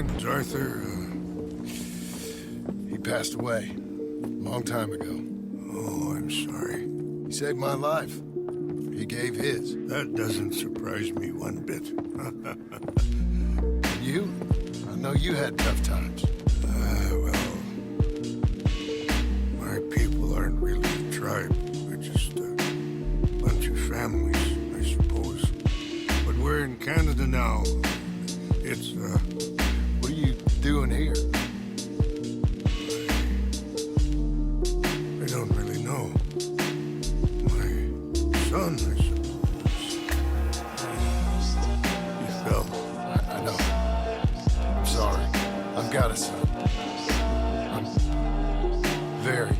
Arthur, he passed away a long time ago. Oh, I'm sorry. He saved my life. He gave his. That doesn't surprise me one bit. You? I know you had tough times. Well, my people aren't really a tribe. We're just a bunch of families, I suppose. But we're in Canada now. It's, What are you doing here? I don't really know. My son, I suppose. He fell. I know. I'm sorry. I've got a son. I'm very